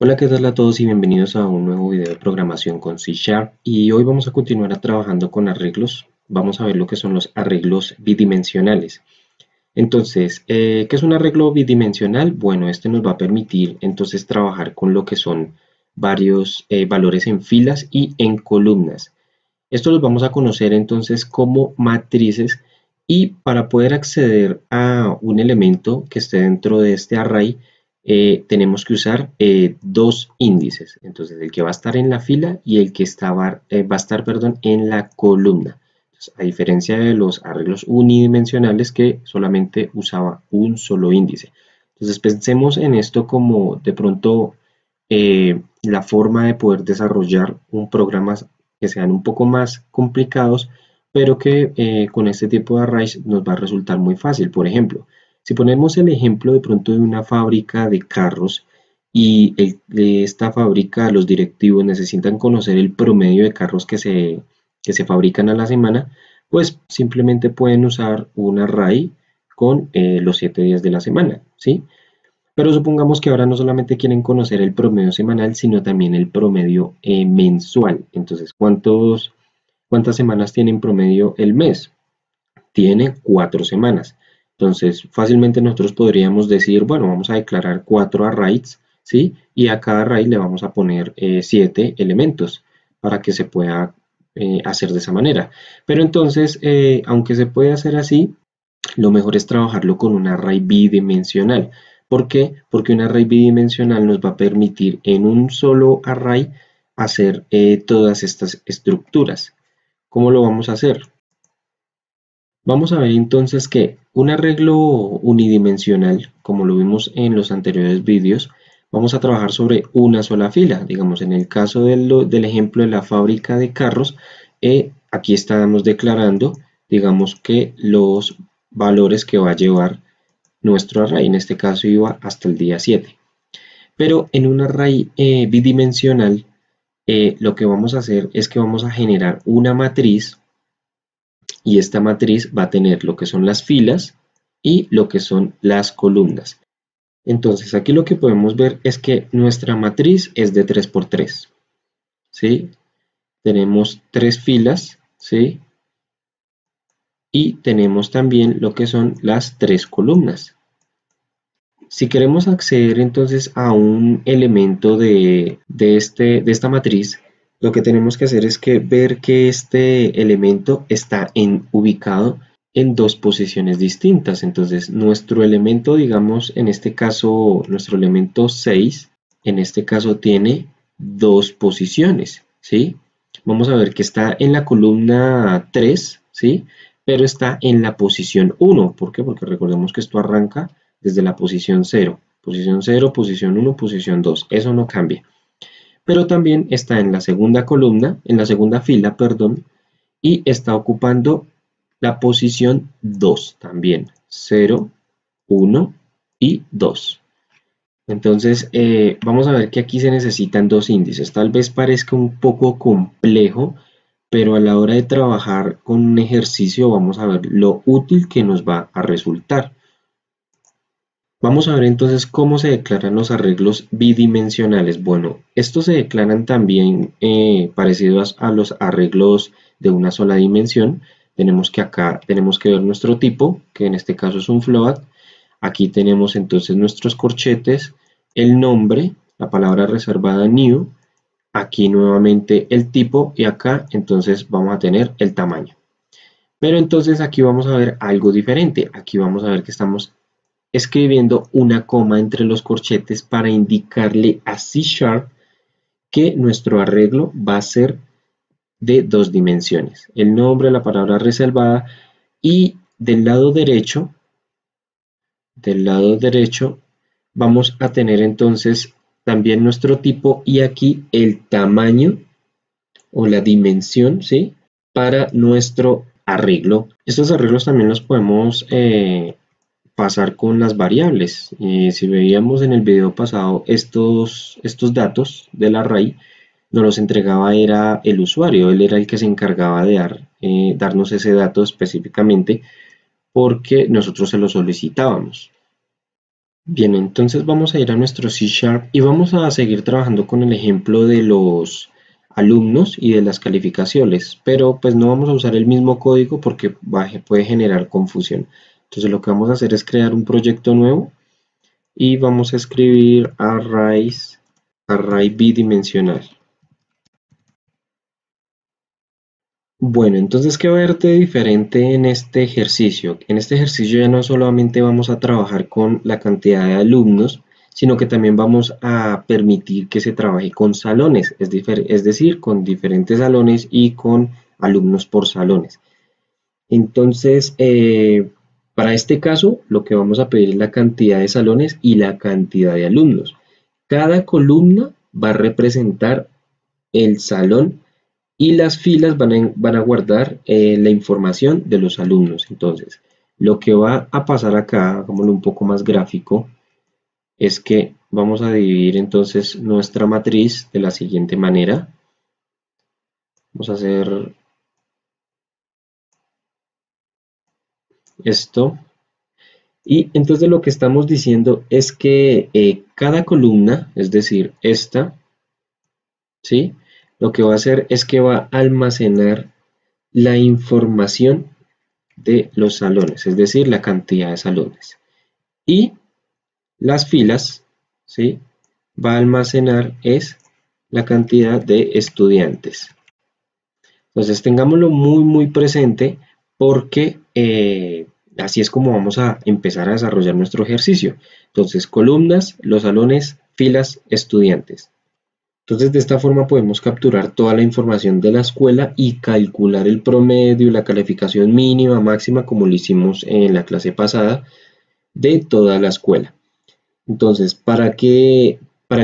Hola, ¿qué tal a todos y bienvenidos a un nuevo video de programación con C Sharp? Y hoy vamos a continuar trabajando con arreglos. Vamos a ver lo que son los arreglos bidimensionales. Entonces, ¿qué es un arreglo bidimensional? Bueno, este nos va a permitir entonces trabajar con lo que son varios valores en filas y en columnas. Estos los vamos a conocer entonces como matrices, y para poder acceder a un elemento que esté dentro de este array, tenemos que usar dos índices. Entonces el que va a estar en la fila y el que va a estar, perdón, en la columna. Entonces, a diferencia de los arreglos unidimensionales que solamente usaba un solo índice. Entonces pensemos en esto como de pronto la forma de poder desarrollar un programa que sean un poco más complicados, pero que con este tipo de arrays nos va a resultar muy fácil. Por ejemplo, si ponemos el ejemplo de pronto de una fábrica de carros y de esta fábrica los directivos necesitan conocer el promedio de carros que se fabrican a la semana, pues simplemente pueden usar un array con los 7 días de la semana, ¿sí? Pero supongamos que ahora no solamente quieren conocer el promedio semanal, sino también el promedio mensual. Entonces, ¿cuántas semanas tiene en promedio el mes? Tiene 4 semanas. Entonces, fácilmente nosotros podríamos decir, bueno, vamos a declarar 4 arrays, ¿sí? Y a cada array le vamos a poner 7 elementos para que se pueda hacer de esa manera. Pero entonces, aunque se puede hacer así, lo mejor es trabajarlo con un array bidimensional. ¿Por qué? Porque un array bidimensional nos va a permitir en un solo array hacer todas estas estructuras. ¿Cómo lo vamos a hacer? Vamos a ver entonces que un arreglo unidimensional, como lo vimos en los anteriores vídeos, vamos a trabajar sobre una sola fila. Digamos, en el caso del ejemplo de la fábrica de carros, aquí estamos declarando, digamos, que los valores que va a llevar nuestro array. En este caso iba hasta el día 7. Pero en un array bidimensional, lo que vamos a hacer es que vamos a generar una matriz, y esta matriz va a tener lo que son las filas y lo que son las columnas. Entonces aquí lo que podemos ver es que nuestra matriz es de 3 por 3, ¿sí? Tenemos 3 filas, ¿sí? Y tenemos también lo que son las 3 columnas. Si queremos acceder entonces a un elemento de esta matriz, lo que tenemos que hacer es ver que este elemento está ubicado en dos posiciones distintas. Entonces nuestro elemento, digamos, en este caso, nuestro elemento 6, en este caso tiene dos posiciones, ¿sí? Vamos a ver que está en la columna 3, ¿sí? Pero está en la posición 1. ¿Por qué? Porque recordemos que esto arranca desde la posición 0. Posición 0, posición 1, posición 2. Eso no cambia. Pero también está en la segunda columna, en la segunda fila, perdón, y está ocupando la posición 2 también. 0, 1 y 2. Entonces, vamos a ver que aquí se necesitan dos índices. Tal vez parezca un poco complejo, pero a la hora de trabajar con un ejercicio vamos a ver lo útil que nos va a resultar. Vamos a ver entonces cómo se declaran los arreglos bidimensionales. Bueno, estos se declaran también parecidos a los arreglos de una sola dimensión. Tenemos que acá tenemos que ver nuestro tipo, que en este caso es un float. Aquí tenemos entonces nuestros corchetes, el nombre, la palabra reservada new, aquí nuevamente el tipo y acá entonces vamos a tener el tamaño. Pero entonces aquí vamos a ver algo diferente. Aquí vamos a ver que estamos escribiendo una coma entre los corchetes para indicarle a C# que nuestro arreglo va a ser de dos dimensiones. El nombre, la palabra reservada, y del lado derecho vamos a tener entonces también nuestro tipo y aquí el tamaño o la dimensión, ¿sí? Para nuestro arreglo. Estos arreglos también los podemos pasar con las variables. Si veíamos en el video pasado estos datos del array, nos los entregaba era el usuario, él era el que se encargaba de darnos ese dato específicamente porque nosotros se lo solicitábamos. Bien, entonces vamos a ir a nuestro C# y vamos a seguir trabajando con el ejemplo de los alumnos y de las calificaciones, pero pues no vamos a usar el mismo código porque puede generar confusión. Entonces lo que vamos a hacer es crear un proyecto nuevo y vamos a escribir array bidimensional. Bueno, entonces, ¿qué va a haber de diferente en este ejercicio? En este ejercicio ya no solamente vamos a trabajar con la cantidad de alumnos, sino que también vamos a permitir que se trabaje con salones, es decir, con diferentes salones y con alumnos por salones. Entonces, para este caso, lo que vamos a pedir es la cantidad de salones y la cantidad de alumnos. Cada columna va a representar el salón y las filas van a guardar la información de los alumnos. Entonces, lo que va a pasar acá, hagámoslo un poco más gráfico, es que vamos a dividir entonces nuestra matriz de la siguiente manera. Vamos a hacer esto. Y entonces lo que estamos diciendo es que cada columna, es decir, esta, ¿sí? Lo que va a hacer es que va a almacenar la información de los salones, es decir, la cantidad de salones. Y las filas, ¿sí? Va a almacenar es la cantidad de estudiantes. Entonces tengámoslo muy presente porque así es como vamos a empezar a desarrollar nuestro ejercicio. Entonces columnas, los salones, filas, estudiantes. Entonces de esta forma podemos capturar toda la información de la escuela y calcular el promedio y la calificación mínima, máxima, como lo hicimos en la clase pasada, de toda la escuela. Entonces, para que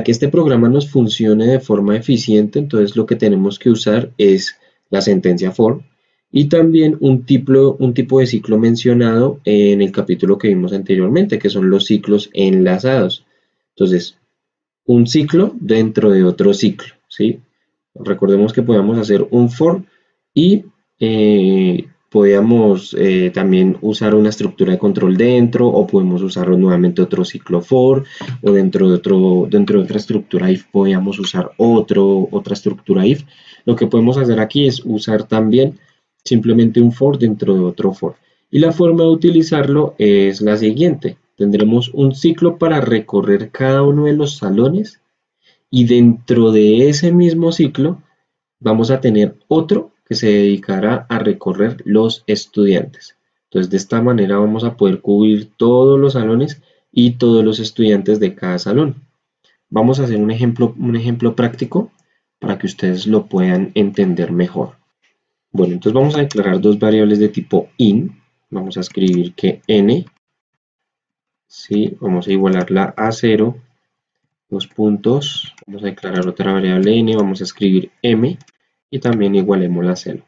este programa nos funcione de forma eficiente, entonces lo que tenemos que usar es la sentencia for y también un tipo de ciclo mencionado en el capítulo que vimos anteriormente, que son los ciclos enlazados. Entonces, un ciclo dentro de otro ciclo, ¿sí? Recordemos que podemos hacer un for y podemos también usar una estructura de control dentro, o podemos usar nuevamente otro ciclo for, o dentro de otra estructura if podríamos usar otra estructura if. Lo que podemos hacer aquí es usar también simplemente un for dentro de otro for. Y la forma de utilizarlo es la siguiente. Tendremos un ciclo para recorrer cada uno de los salones y dentro de ese mismo ciclo vamos a tener otro que se dedicará a recorrer los estudiantes. Entonces de esta manera vamos a poder cubrir todos los salones y todos los estudiantes de cada salón. Vamos a hacer un ejemplo práctico para que ustedes lo puedan entender mejor. Bueno, entonces vamos a declarar dos variables de tipo in. Vamos a escribir que n, ¿sí? Vamos a igualarla a 0, dos puntos, vamos a declarar otra variable n, vamos a escribir m y también igualémosla a 0.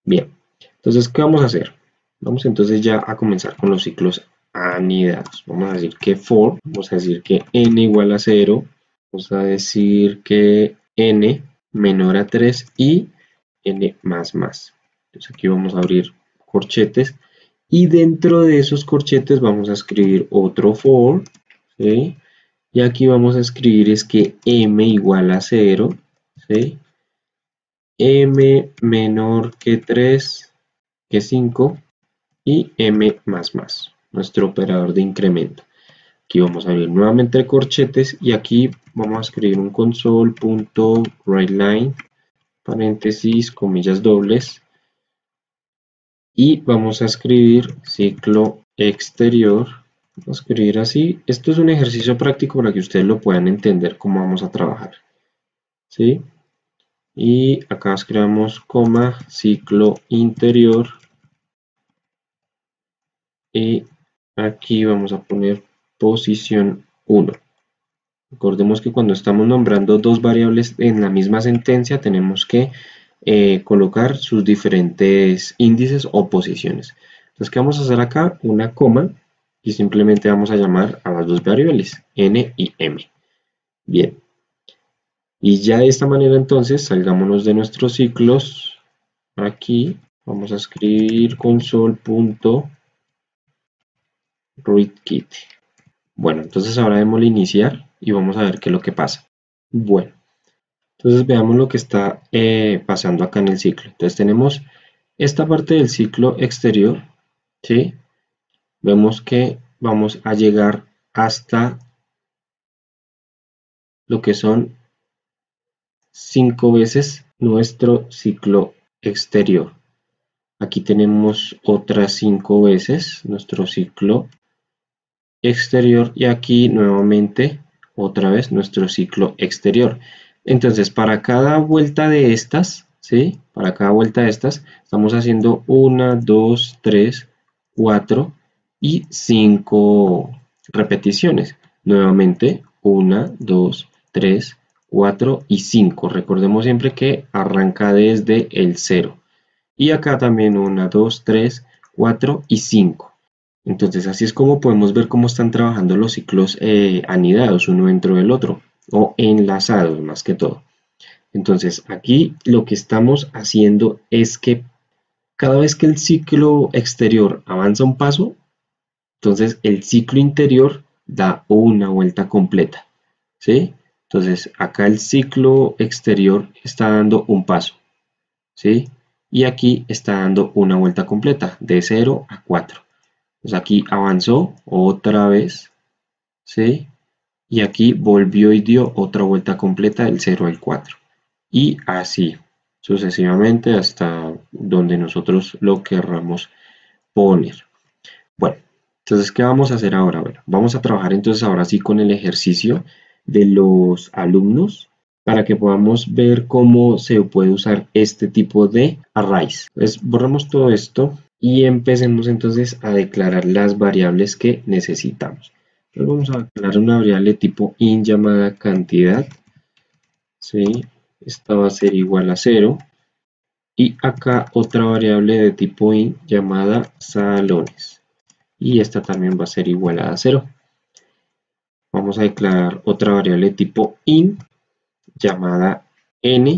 Bien, entonces, ¿qué vamos a hacer? Vamos entonces ya a comenzar con los ciclos anidados. Vamos a decir que for, vamos a decir que n igual a 0, vamos a decir que n menor a 3 y n más más. Entonces aquí vamos a abrir corchetes y dentro de esos corchetes vamos a escribir otro for, ¿sí? Y aquí vamos a escribir es que m igual a 0, ¿sí? M menor que 3, que 5 y m más más, nuestro operador de incremento. Aquí vamos a abrir nuevamente corchetes y aquí vamos a escribir un console.writeLine, paréntesis, comillas dobles, y vamos a escribir ciclo exterior. Vamos a escribir así. Esto es un ejercicio práctico para que ustedes lo puedan entender cómo vamos a trabajar, ¿sí? Y acá escribamos coma, ciclo interior, y aquí vamos a poner posición 1. Recordemos que cuando estamos nombrando dos variables en la misma sentencia tenemos que colocar sus diferentes índices o posiciones. Entonces, ¿qué vamos a hacer acá? Una coma y simplemente vamos a llamar a las dos variables n y m. Bien. Y ya de esta manera entonces salgámonos de nuestros ciclos. Aquí vamos a escribir console.readKit. Bueno, entonces ahora démosle iniciar y vamos a ver qué es lo que pasa. Bueno, entonces veamos lo que está pasando acá en el ciclo. Entonces tenemos esta parte del ciclo exterior, ¿sí? Vemos que vamos a llegar hasta lo que son 5 veces nuestro ciclo exterior. Aquí tenemos otras 5 veces nuestro ciclo exterior y aquí nuevamente otra vez nuestro ciclo exterior. Entonces para cada vuelta de estas, ¿sí? Para cada vuelta de estas estamos haciendo 1, 2, 3, 4 y 5 repeticiones. Nuevamente 1, 2, 3, 4 y 5. Recordemos siempre que arranca desde el 0. Y acá también 1, 2, 3, 4 y 5. Entonces así es como podemos ver cómo están trabajando los ciclos anidados uno dentro del otro o enlazados más que todo. Entonces aquí lo que estamos haciendo es que cada vez que el ciclo exterior avanza un paso, entonces el ciclo interior da una vuelta completa, ¿sí? Entonces acá el ciclo exterior está dando un paso, ¿sí? Y aquí está dando una vuelta completa de 0 a 4. Pues aquí avanzó otra vez, ¿sí? Y aquí volvió y dio otra vuelta completa del 0 al 4. Y así sucesivamente hasta donde nosotros lo querramos poner. Bueno, entonces, ¿qué vamos a hacer ahora? Bueno, vamos a trabajar entonces ahora sí con el ejercicio de los alumnos para que podamos ver cómo se puede usar este tipo de arrays. Entonces, borramos todo esto y empecemos entonces a declarar las variables que necesitamos. Entonces, vamos a declarar una variable tipo int llamada cantidad. ¿Sí? Esta va a ser igual a 0. Y acá otra variable de tipo int llamada salones. Y esta también va a ser igual a 0. Vamos a declarar otra variable tipo int llamada n.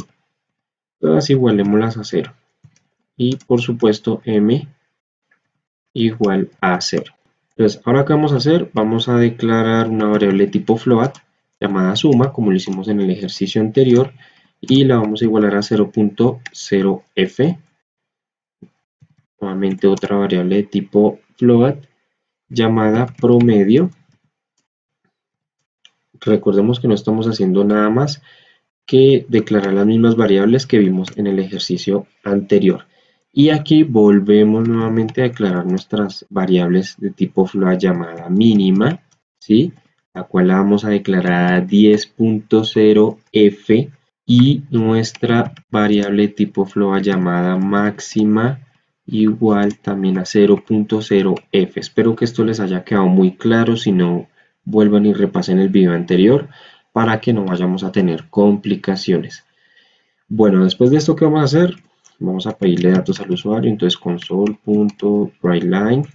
Todas igualémoslas a 0. Y por supuesto m igual a 0. Entonces, ahora qué vamos a hacer, vamos a declarar una variable tipo float llamada suma, como lo hicimos en el ejercicio anterior, y la vamos a igualar a 0.0f. Nuevamente otra variable de tipo float llamada promedio. Recordemos que no estamos haciendo nada más que declarar las mismas variables que vimos en el ejercicio anterior. Y aquí volvemos nuevamente a declarar nuestras variables de tipo float llamada mínima, ¿sí? La cual la vamos a declarar a 10.0f y nuestra variable de tipo float llamada máxima igual también a 0.0f. Espero que esto les haya quedado muy claro, si no vuelvan y repasen el video anterior para que no vayamos a tener complicaciones. Bueno, después de esto, ¿qué vamos a hacer? Vamos a pedirle datos al usuario, entonces console.writeLine,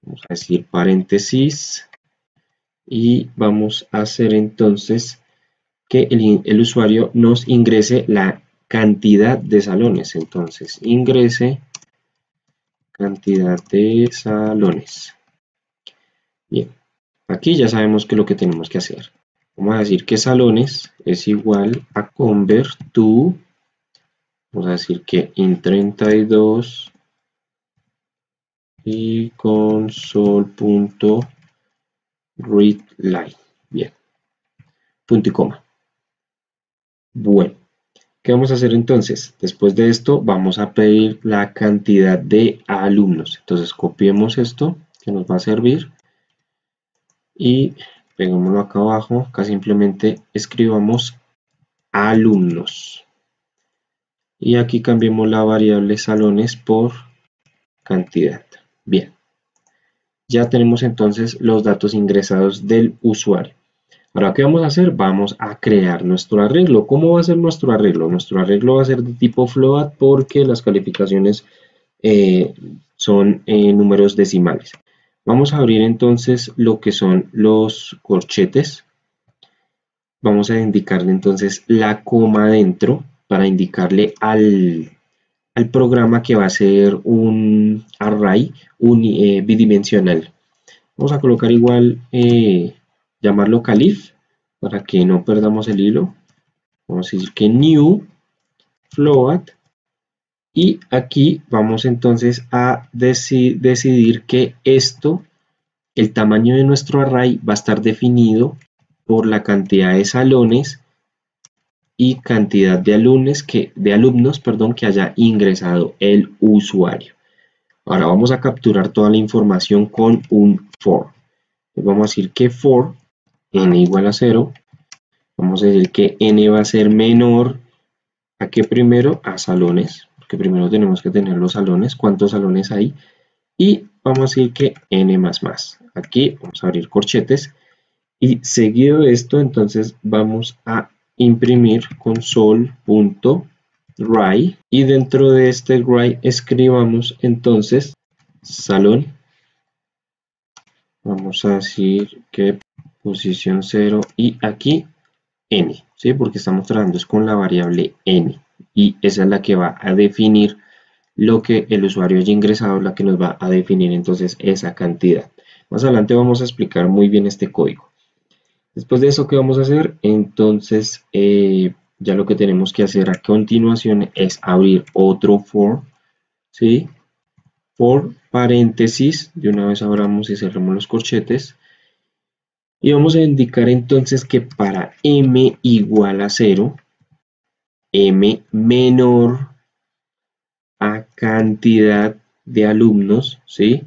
vamos a decir paréntesis, y vamos a hacer entonces que el usuario nos ingrese la cantidad de salones. Entonces, ingrese cantidad de salones. Bien, aquí ya sabemos qué es lo que tenemos que hacer. Vamos a decir que salones es igual a convert to, vamos a decir que int32 y console.readline. Bien, punto y coma. Bueno, ¿qué vamos a hacer entonces? Después de esto vamos a pedir la cantidad de alumnos. Entonces copiemos esto que nos va a servir y peguémoslo acá abajo. Acá simplemente escribamos alumnos. Y aquí cambiemos la variable salones por cantidad. Bien. Ya tenemos entonces los datos ingresados del usuario. Ahora, ¿qué vamos a hacer? Vamos a crear nuestro arreglo. ¿Cómo va a ser nuestro arreglo? Nuestro arreglo va a ser de tipo float porque las calificaciones son números decimales. Vamos a abrir entonces lo que son los corchetes. Vamos a indicarle entonces la coma dentro para indicarle al programa que va a ser un array bidimensional. Vamos a colocar igual, llamarlo calif, para que no perdamos el hilo. Vamos a decir que new float, y aquí vamos entonces a decidir que esto, el tamaño de nuestro array va a estar definido por la cantidad de salones y cantidad de alumnos que haya ingresado el usuario. Ahora vamos a capturar toda la información con un for. Vamos a decir que for n igual a 0. Vamos a decir que n va a ser menor a que primero a salones, porque primero tenemos que tener los salones, cuántos salones hay, y vamos a decir que n más más. Aquí vamos a abrir corchetes y seguido de esto entonces vamos a imprimir console.write, y dentro de este write escribamos entonces salón. Vamos a decir que posición 0 y aquí n, ¿sí? Porque estamos trabajando con la variable n y esa es la que va a definir lo que el usuario haya ingresado, la que nos va a definir entonces esa cantidad. Más adelante vamos a explicar muy bien este código. Después de eso, ¿qué vamos a hacer? Entonces, ya lo que tenemos que hacer a continuación es abrir otro for, ¿sí? For paréntesis, de una vez abramos y cerramos los corchetes. Y vamos a indicar entonces que para m igual a 0, m menor a cantidad de alumnos, ¿sí?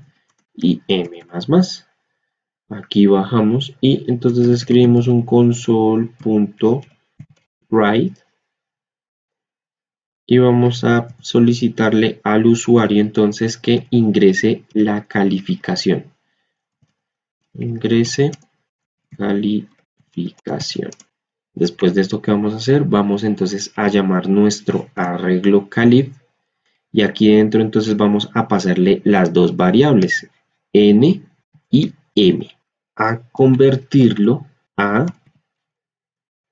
Y m más más. Aquí bajamos y entonces escribimos un console.write y vamos a solicitarle al usuario entonces que ingrese la calificación. Ingrese calificación. Después de esto, ¿qué vamos a hacer? Vamos entonces a llamar nuestro arreglo calif y aquí dentro entonces vamos a pasarle las dos variables n y m, a convertirlo a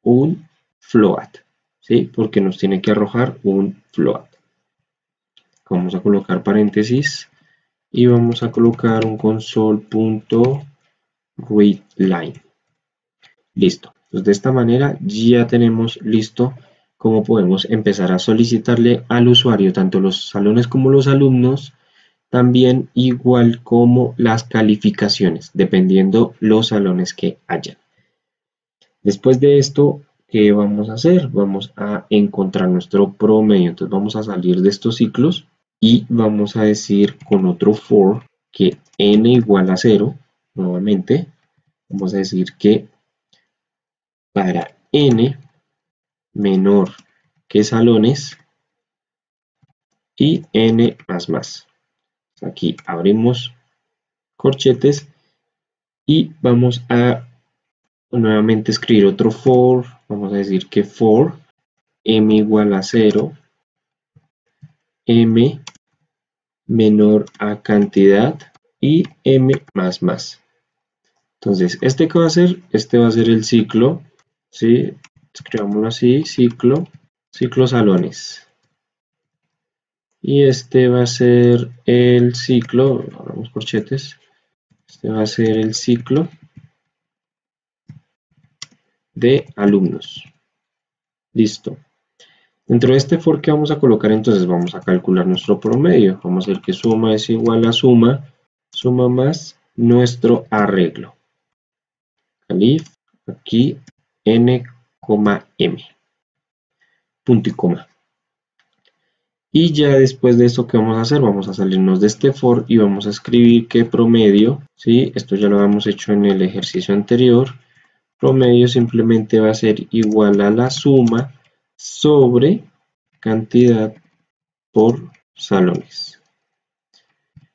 un float, ¿sí? Porque nos tiene que arrojar un float. Vamos a colocar paréntesis y vamos a colocar un console.readline. Listo. Entonces de esta manera ya tenemos listo cómo podemos empezar a solicitarle al usuario tanto los salones como los alumnos, también igual como las calificaciones, dependiendo los salones que hayan. Después de esto, ¿qué vamos a hacer? Vamos a encontrar nuestro promedio. Entonces vamos a salir de estos ciclos y vamos a decir con otro for que n igual a 0. Nuevamente, vamos a decir que para n menor que salones y n más más. Aquí abrimos corchetes y vamos a nuevamente escribir otro for. Vamos a decir que for m igual a 0, m menor a cantidad y m más más. Entonces, ¿este qué va a ser? Este va a ser el ciclo, ¿sí? Escribámoslo así, ciclo salones. Y este va a ser el ciclo, abramos corchetes, este va a ser el ciclo de alumnos. Listo. Dentro de este for que vamos a colocar, entonces vamos a calcular nuestro promedio. Vamos a ver que suma es igual a suma más nuestro arreglo. Calif, aquí n, m. Punto y coma. Y ya después de esto, ¿qué vamos a hacer? Vamos a salirnos de este for y vamos a escribir que promedio, ¿sí? Esto ya lo habíamos hecho en el ejercicio anterior. Promedio simplemente va a ser igual a la suma sobre cantidad por salones.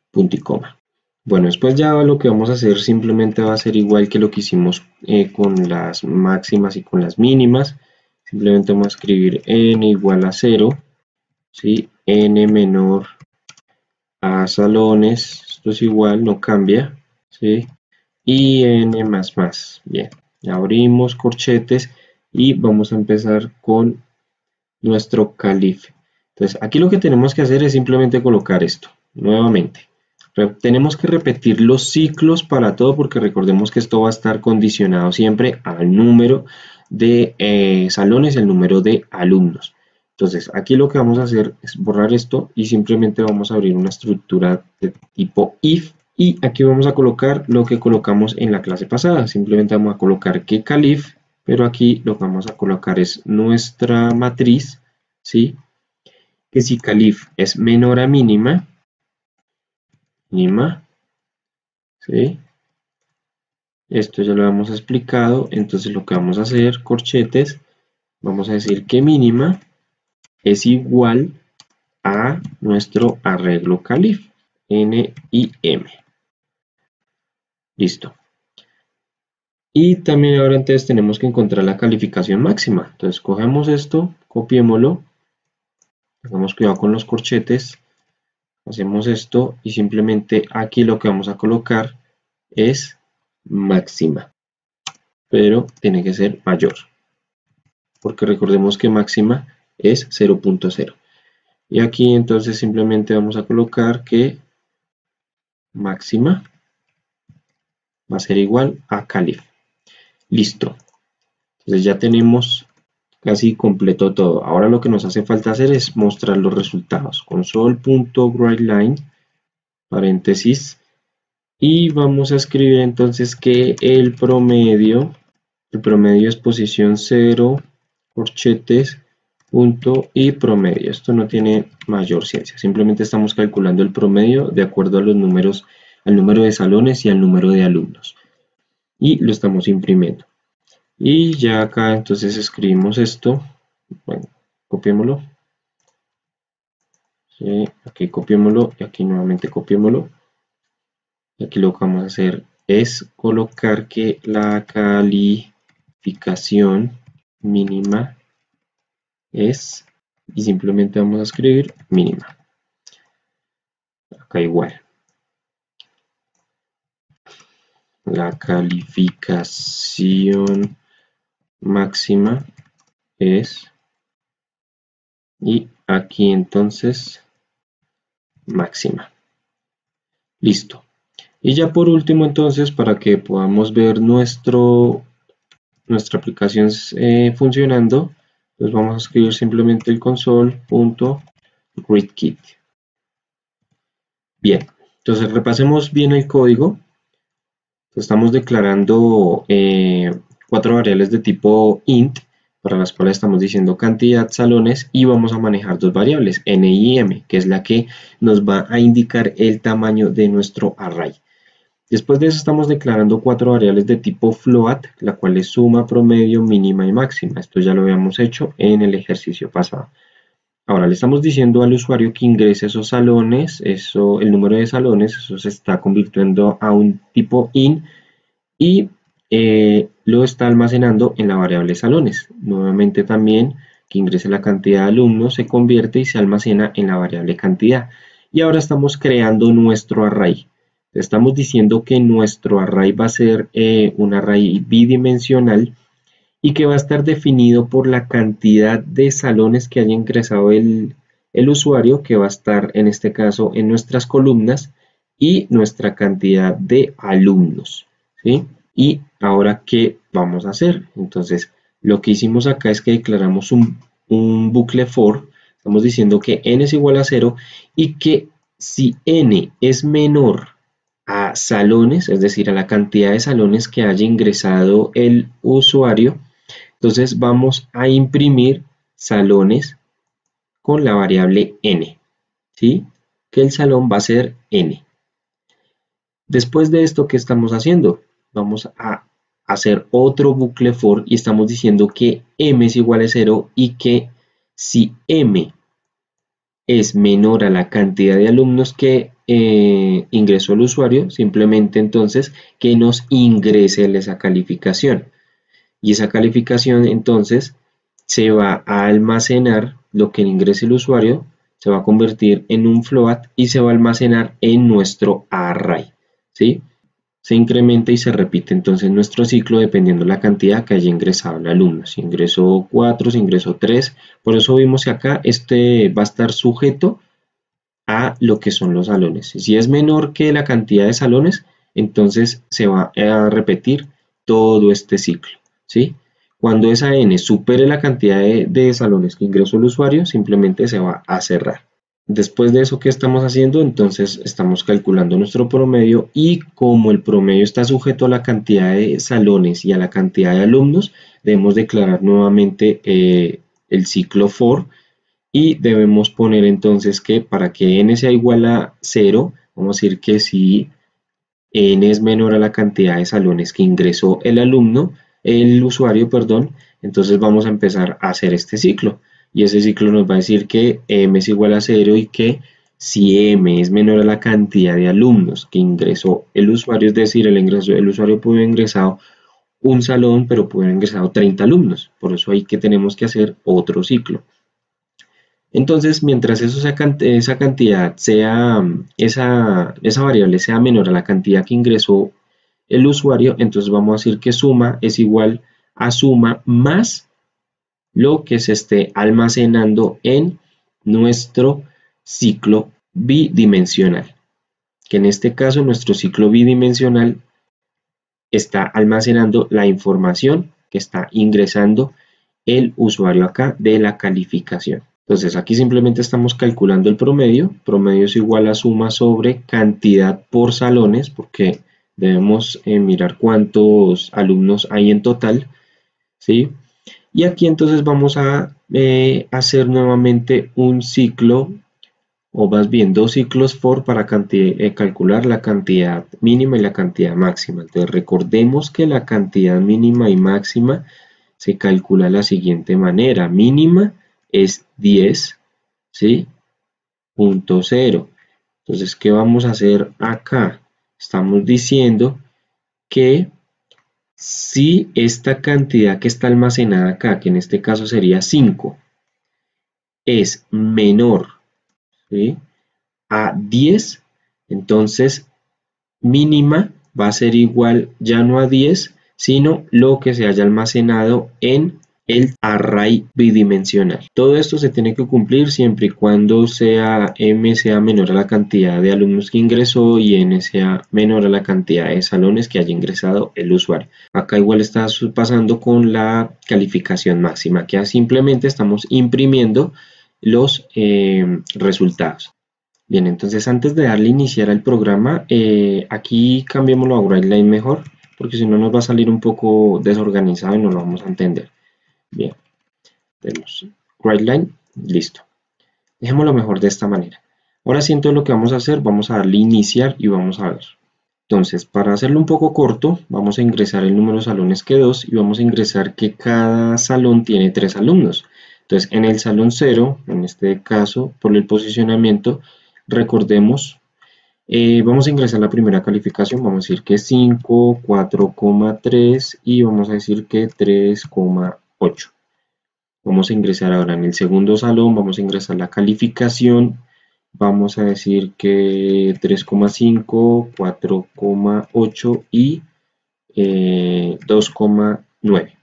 Punto y coma. Bueno, después ya lo que vamos a hacer simplemente va a ser igual que lo que hicimos con las máximas y con las mínimas. Simplemente vamos a escribir n igual a 0, ¿sí? N menor a salones, esto es igual, no cambia, ¿sí? Y n más más. Bien, abrimos corchetes y vamos a empezar con nuestro calif. Entonces aquí lo que tenemos que hacer es simplemente colocar esto nuevamente. Tenemos que repetir los ciclos para todo porque recordemos que esto va a estar condicionado siempre al número de salones y el número de alumnos. Entonces aquí lo que vamos a hacer es borrar esto y simplemente vamos a abrir una estructura de tipo if y aquí vamos a colocar lo que colocamos en la clase pasada. Simplemente vamos a colocar que calif, pero aquí lo que vamos a colocar es nuestra matriz, ¿sí? Que si calif es menor a mínima, ¿sí? Esto ya lo hemos explicado, entonces lo que vamos a hacer, corchetes, vamos a decir que mínima es igual a nuestro arreglo calif, N y M. Listo. Y también ahora entonces tenemos que encontrar la calificación máxima. Entonces cogemos esto, copiémoslo, tengamos cuidado con los corchetes, hacemos esto y simplemente aquí lo que vamos a colocar es máxima, pero tiene que ser mayor, porque recordemos que máxima es 0.0. Y aquí entonces simplemente vamos a colocar que máxima va a ser igual a calif. Listo. Entonces ya tenemos casi completo todo. Ahora lo que nos hace falta hacer es mostrar los resultados. Console.writeLine, paréntesis, y vamos a escribir entonces que el promedio es posición 0, corchetes, punto y promedio. Esto no tiene mayor ciencia, simplemente estamos calculando el promedio de acuerdo a los números, al número de salones y al número de alumnos. Y lo estamos imprimiendo. Y ya acá entonces escribimos esto. Bueno, copiémoslo. Sí, aquí copiémoslo y aquí nuevamente copiémoslo. Y aquí lo que vamos a hacer es colocar que la calificación mínima es, y simplemente vamos a escribir mínima. Acá igual. La calificación máxima es, y aquí entonces máxima. Listo. Y ya por último entonces, para que podamos ver nuestra aplicación funcionando, pues vamos a escribir simplemente el console.readKit. Bien, entonces repasemos bien el código. Estamos declarando 4 variables de tipo int, para las cuales estamos diciendo cantidad, salones, y vamos a manejar 2 variables, n y m, que es la que nos va a indicar el tamaño de nuestro array. Después de eso estamos declarando 4 variables de tipo float, la cual es suma, promedio, mínima y máxima. Esto ya lo habíamos hecho en el ejercicio pasado. Ahora le estamos diciendo al usuario que ingrese esos salones, el número de salones, eso se está convirtiendo a un tipo int y lo está almacenando en la variable salones. Nuevamente también que ingrese la cantidad de alumnos se convierte y se almacena en la variable cantidad. Y ahora estamos creando nuestro array. Estamos diciendo que nuestro array va a ser un array bidimensional y que va a estar definido por la cantidad de salones que haya ingresado el usuario, que va a estar en este caso en nuestras columnas, y nuestra cantidad de alumnos, ¿sí? Y ahora, ¿qué vamos a hacer? Entonces, lo que hicimos acá es que declaramos un bucle for. Estamos diciendo que n es igual a 0 y que si n es menor a salones, es decir, a la cantidad de salones que haya ingresado el usuario, entonces vamos a imprimir salones con la variable n, ¿sí? Que el salón va a ser n. Después de esto, ¿qué estamos haciendo? Vamos a hacer otro bucle for y estamos diciendo que m es igual a 0 y que si m es menor a la cantidad de alumnos que ingresó el usuario, simplemente entonces que nos ingrese esa calificación. Y esa calificación entonces se va a almacenar, lo que ingrese el usuario se va a convertir en un float y se va a almacenar en nuestro array, ¿sí? Se incrementa y se repite entonces nuestro ciclo dependiendo la cantidad que haya ingresado el alumno. Si ingresó 4, si ingresó 3, por eso vimos que acá este va a estar sujeto a lo que son los salones. Si es menor que la cantidad de salones, entonces se va a repetir todo este ciclo, ¿sí? Cuando esa n supere la cantidad de salones que ingresó el usuario, simplemente se va a cerrar. Después de eso, ¿qué estamos haciendo? Entonces estamos calculando nuestro promedio y como el promedio está sujeto a la cantidad de salones y a la cantidad de alumnos, debemos declarar nuevamente el ciclo for y debemos poner entonces que para que n sea igual a 0, vamos a decir que si n es menor a la cantidad de salones que ingresó el usuario, perdón, entonces vamos a empezar a hacer este ciclo. Y ese ciclo nos va a decir que m es igual a 0 y que si m es menor a la cantidad de alumnos que ingresó el usuario, es decir, el usuario pudo haber ingresado un salón, pero pudo haber ingresado 30 alumnos. Por eso hay que tenemos que hacer otro ciclo. Entonces, mientras esa cantidad sea, esa variable sea menor a la cantidad que ingresó el usuario, entonces vamos a decir que suma es igual a suma más lo que se esté almacenando en nuestro ciclo bidimensional. Que en este caso nuestro ciclo bidimensional está almacenando la información que está ingresando el usuario acá de la calificación. Entonces aquí simplemente estamos calculando el promedio. Promedio es igual a suma sobre cantidad por salones, porque debemos mirar cuántos alumnos hay en total, ¿sí? Y aquí entonces vamos a hacer nuevamente un ciclo, o más bien dos ciclos for para calcular la cantidad mínima y la cantidad máxima. Entonces recordemos que la cantidad mínima y máxima se calcula de la siguiente manera. Mínima es 10, ¿sí? Punto 0. Entonces, ¿qué vamos a hacer acá? Estamos diciendo que si esta cantidad que está almacenada acá, que en este caso sería 5, es menor, ¿sí?, a 10, entonces mínima va a ser igual ya no a 10, sino lo que se haya almacenado en el array bidimensional. Todo esto se tiene que cumplir siempre y cuando m sea menor a la cantidad de alumnos que ingresó y n sea menor a la cantidad de salones que haya ingresado el usuario. Acá igual está pasando con la calificación máxima, que simplemente estamos imprimiendo los resultados. Bien, entonces antes de darle iniciar al programa, aquí cambiémoslo a WriteLine mejor, porque si no nos va a salir un poco desorganizado y no lo vamos a entender. Bien, tenemos WriteLine, listo. Dejémoslo mejor de esta manera. Ahora sí, entonces lo que vamos a hacer, vamos a darle iniciar y vamos a ver. Entonces, para hacerlo un poco corto, vamos a ingresar el número de salones que 2 y vamos a ingresar que cada salón tiene 3 alumnos. Entonces, en el salón 0, en este caso, por el posicionamiento, recordemos, vamos a ingresar la primera calificación, vamos a decir que 5, 4,3 y vamos a decir que 3,8. Vamos a ingresar ahora en el segundo salón, vamos a ingresar la calificación, vamos a decir que 3,5, 4,8 y 2,9.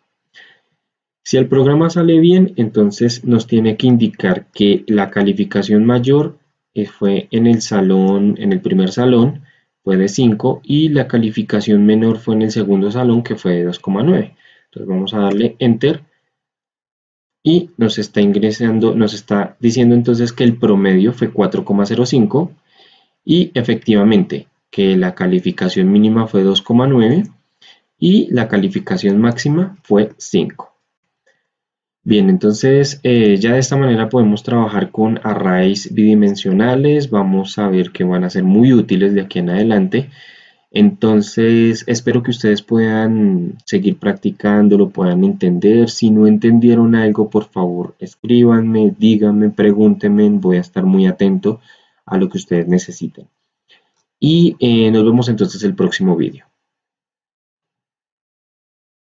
Si el programa sale bien, entonces nos tiene que indicar que la calificación mayor fue en el primer salón, fue de 5, y la calificación menor fue en el segundo salón, que fue de 2,9. Entonces vamos a darle Enter y nos está diciendo entonces que el promedio fue 4,05 y efectivamente que la calificación mínima fue 2,9 y la calificación máxima fue 5. Bien, entonces ya de esta manera podemos trabajar con arrays bidimensionales. Vamos a ver que van a ser muy útiles de aquí en adelante. Entonces espero que ustedes puedan seguir practicando, lo puedan entender. Si no entendieron algo, por favor escríbanme, díganme, pregúntenme. Voy a estar muy atento a lo que ustedes necesiten. Y nos vemos entonces el próximo vídeo.